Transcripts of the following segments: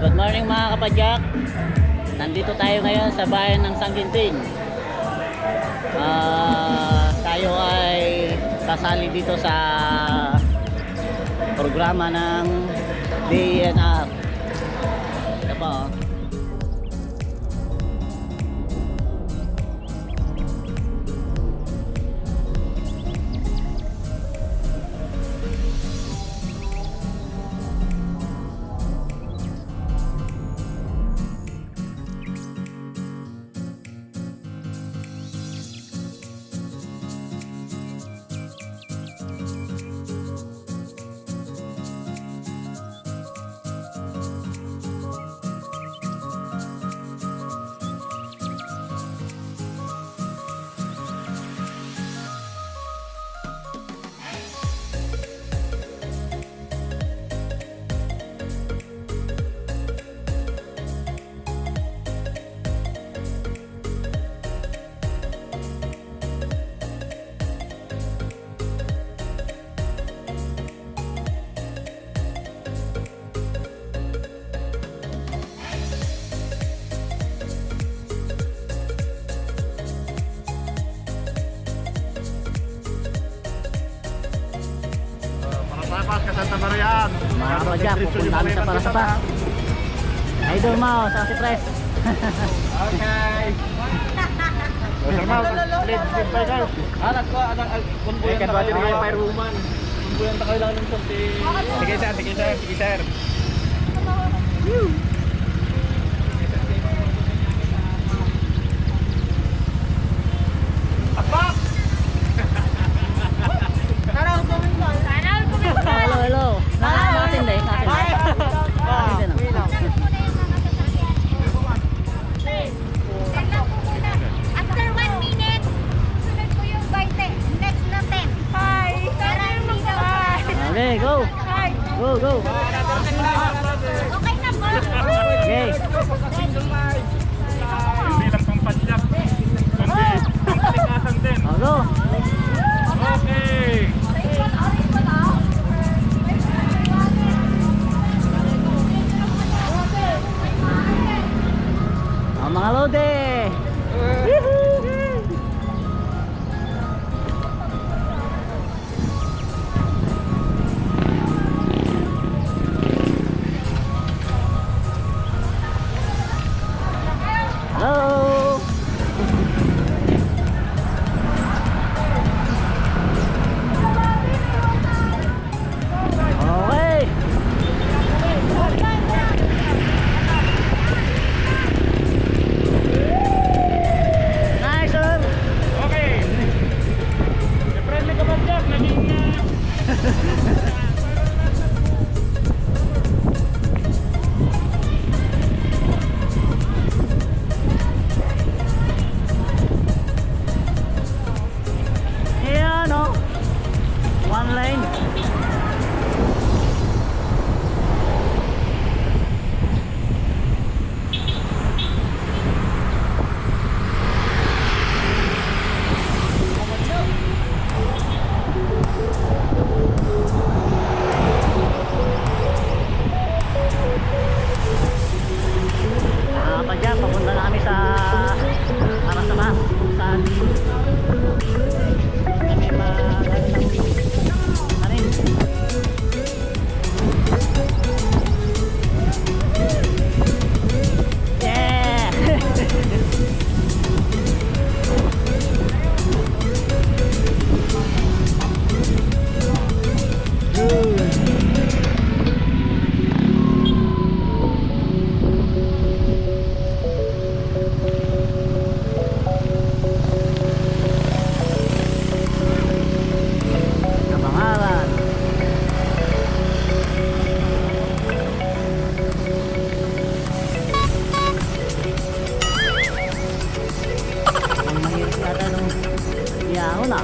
Good morning mga kapadyak. Nandito tayo ngayon sa bayan ng Sangginting. Tayo ay sasali dito sa programa ng DNR. Ito po. Mga kapadyak, pupunta kami sa Parasapa. Idol Mao, sa si Pres. Okay. Sir Mau, lead by guys. Kunbuyan ta kayo ng firewoman. Kunbuyan ta kayo lang ng sorti. Sige sir, sige sir, sige sir. Apak! Hello. Nakasin din. After 1 minute, sunod po yung bite. Next na 10. Hi! Okay, go. Go. Okay na po. Okay. Hindi lang pang padyak. Kundi pang kalikasan din. Go. Okay. Mga lode. Hello. Okay. Nice one. Okay. Friendly ka padyak, naging Yeah, no. One lane. Kapadyak, papunta na kami sa Parasapa. Saan? Kami mag-anin. Yeah! Kapangalan. Ang mahirap yata nung iyaon ah.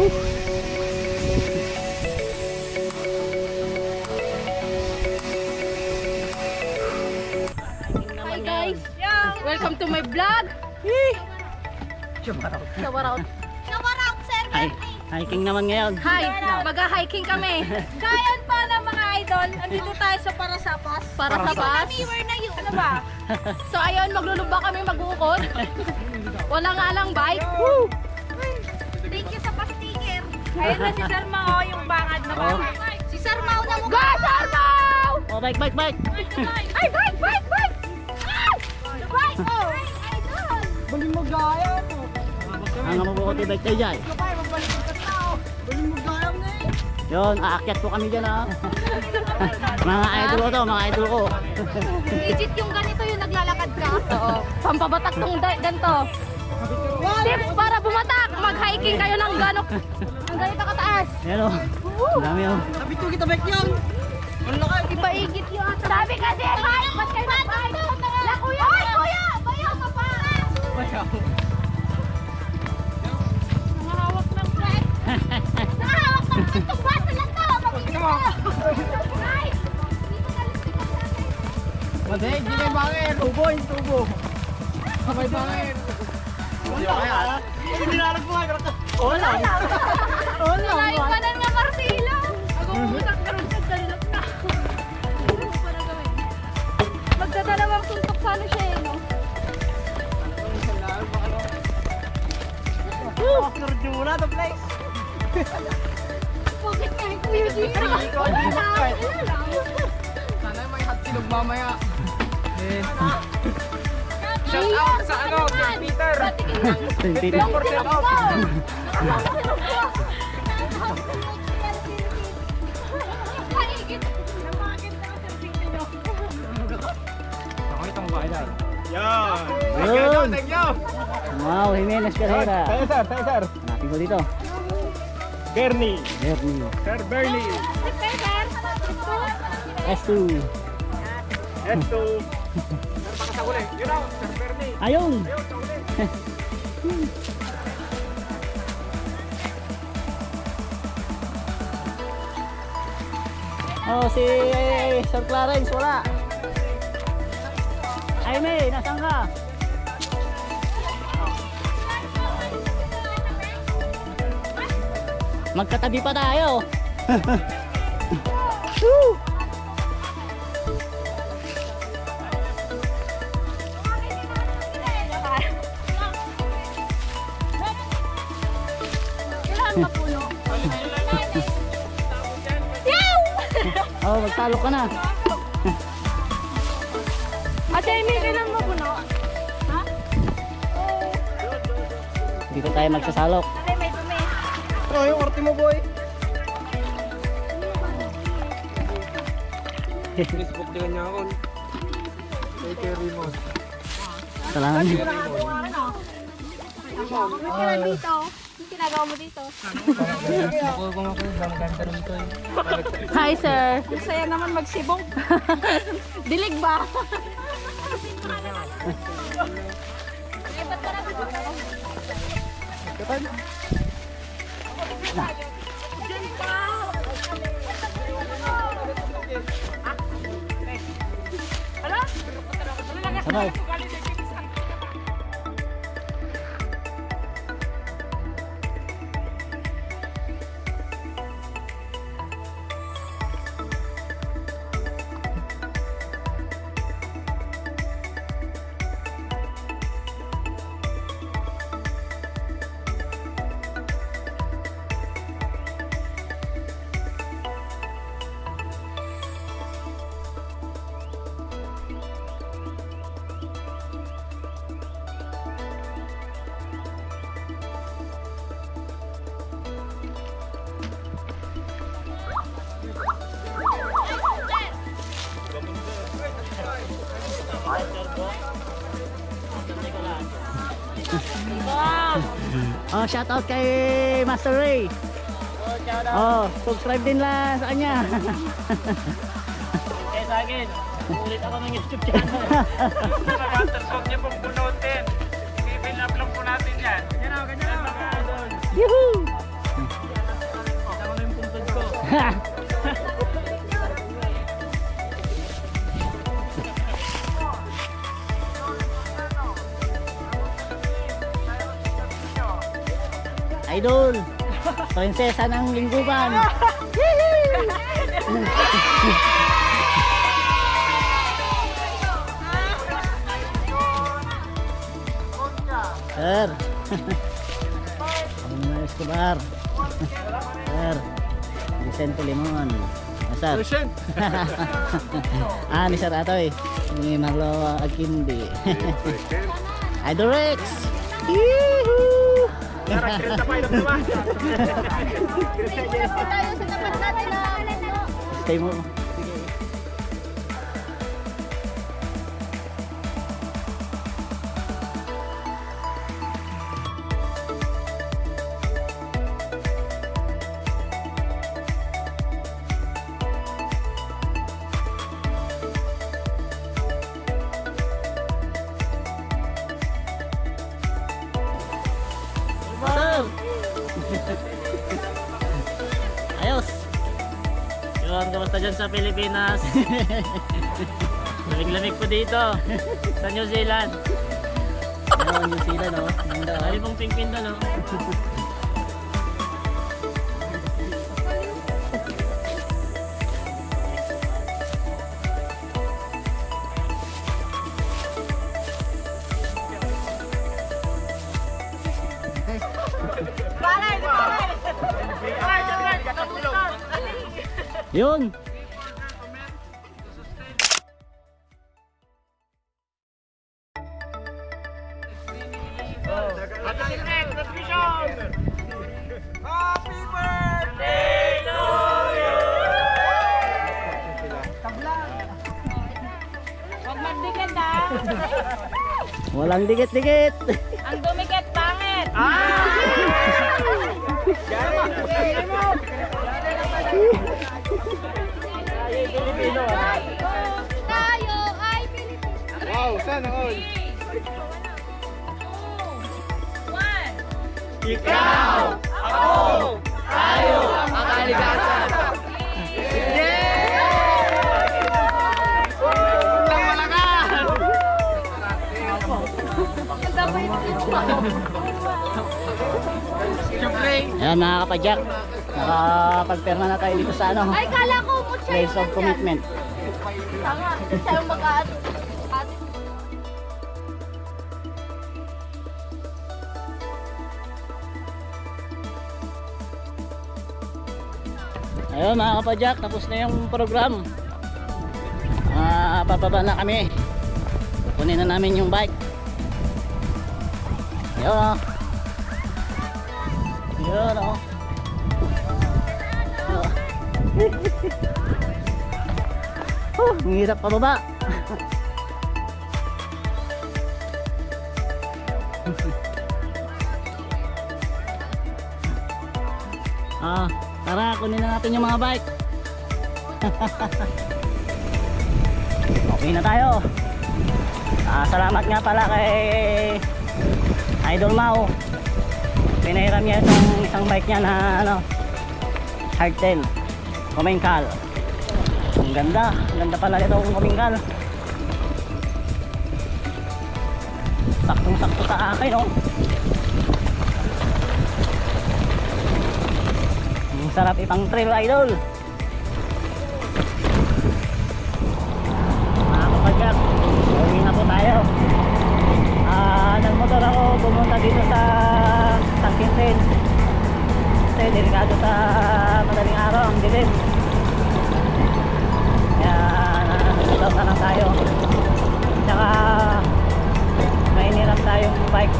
Hi guys! Welcome to my vlog! Shout out. Shower out! Shower out, sir! Hi. Hiking naman ngayon. Hi! Mag-hiking kami! Kayan pa na mga idol! Andito tayo sa Parasapas. Parasapas? We're na yun! Ano ba? So ayun, magluluba kami mag-uukot. Wala nga lang bike. Woo! Thank you sa pa-sticker. Ayun na si Sir Mao, yung bangad na bangad. Si Sir Mao na mukha. Go, Sir Mao! Oh, bike, bike, bike. Ay, bike, bike, bike! Bike! Oh! Idol! Bali mo gaya mo. Ang mabukot yung bike tayo dyan. Kapay, magbalik ka tao. Bali mo gaya mo na eh. Yun, aakyat po kami dyan ha. Mga idol ko to, mga idol ko. Legit yung ganito yung naglalakad ka. Oo. Pampabatak tong ganito. Tips para bumatak. Mag-hiking kayo ng ganok. Ang ganito kataas. Yan o. Ang dami o. Nabito kita bike yan. Ang laki. Ipaigit yun. Sabi kasi, hi! Ba't kayo nag-bike? La kuya! Ay, kuya! Bayaw ka pa! Bayaw. Nakahawak ng bike. Nakahawak ng bike. Itong baso lang to. Mabigit ko. Ay! Dito ka lang sa akin. Madeg, di kayo bangin. Tubo yung tubo. Sabay bangin. Wala kaya. Hindi nalag mo nga. Wala. Layo pa na nga Marcelo. Ako pumusang karoon sa dalilok na. Ano pa na gawin? Magdadalawang suntok sana siya eh, no? Sir Juna, the place. Bakit nga yung Kuya Gino? Ikaw, hindi mag-fight. Sana may hatsilog mamaya. Shout out sa ano, Sir Peter. Peter. Yung sinok mo. Paigit. Namakit na sa video. Nakakita mo ba yan? Yun. Thank you. Wow, Jimenez Carrera. Tayo sir. Hanapin ko dito. Bernie. Bernie. Sir Bernie. S2. S2. Sir, pakasahuli. Yun ako, Sir Bernie. Ayun. Ayun, sahuli. Oh, si Sir Clarence, wala. Jaime, nasaan ka? Magkatabi pa tayo. Woo! Kailangan mapuno. Oh, magtalo ka na. Ate Amy, kailangan mapuno. Ha? Dito tayo magsasalok. Ate, may dumi. Oh, yung orte mo, boy. Facebook din niya ako. Kay Kerry mo. Salamat. Ano ka dito? Ano ginagawa mo dito? Ako kung ako, ang ganda rin ito eh. Hi, sir. Masaya naman magsibong. Dilig ba? Sabay. Oh, shout out kay Master Ray. Oh, subscribe din lang sa kanya. Eh, sa akin, ulit ako ng YouTube channel. Huwag niyo pong punutin. I-fill up lang po natin yan. Ganyan ako, ganyan ako. Yuhuu! Idol, prinsesa ng lingguban. Sir. Ano Escobar? Sir. Vicente Limon. Sir. Ni Sir Atoy. Ni Marlo Agindi. Idol Rex. Yee-hoo! Stay mo. Ayos. Yun, kamusta dyan sa Pilipinas? Lamig-lamig po dito sa New Zealand. Ano, New Zealand, no? Lali pong pingpin doon, no? Yun. Huwag magdikit ah. Walang dikit-dikit. Ang dumikit pangit. Tayo ay Pilipino. Wow, sana all. 1. Ikaw, ako, tayo, ang kalikasan. Ayan mga kapadyak, nakapagperma na tayo dito sa ano, Ay, kala ko mutya place of commitment. Tama, siya yung mag-aano. Ayun mga kapadyak, tapos na yung program. Pababa na kami. Kukunin na namin yung bike. Ayun o. Ayun o. Ang hirap pababa. Tara, kunin na natin yung mga bike. Okay na tayo. Salamat nga pala kay Idol Mau. Pinahiram niya itong isang bike niya na ano, hardtail Comingkal. Ang ganda pala itong Comingkal. Saktong-sakto sa akin, oh. Ang sarap ipang trail, Idol. Mga kapagkat, uwi na po tayo. Nagmotor ako pumunta dito sa Tangkintin. Kasi delikado sa madaling araw, ang dilim. Kaya nagmotor na lang tayo. Tsaka may iniram tayong bike.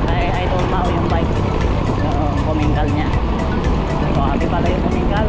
Kay Idol Mau yung bike, yung Comingkal niya. So happy pala yung Comingkal.